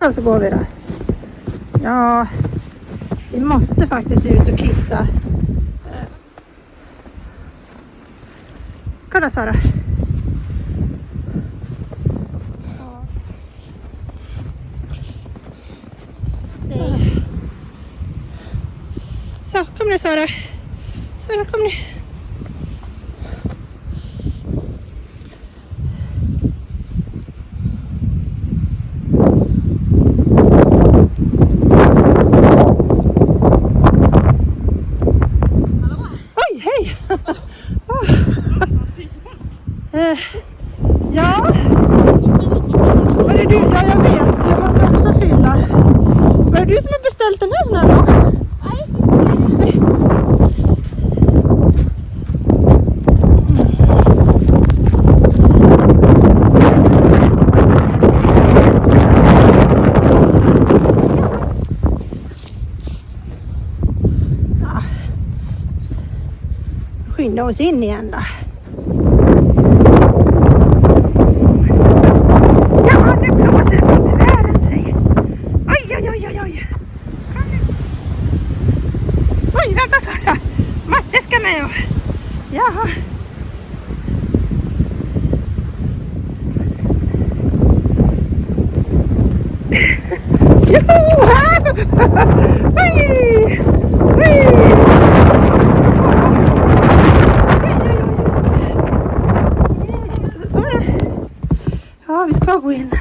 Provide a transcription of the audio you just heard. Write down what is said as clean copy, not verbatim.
Och så går vi då. Ja, vi måste faktiskt ut och kissa. Kolla Sara. Så, kom nu Sara. Sara, kom nu. Ja. Var det du? Ja, jag vet. Jag måste också fylla. Var det du som har beställt den här snön då? Nej. Ja. Skynda oss in igen då. Oj, vänta Sara. Matte ska med. Jaha. Joho! Oj! Oj! Sara. Ja, vi ska gå in.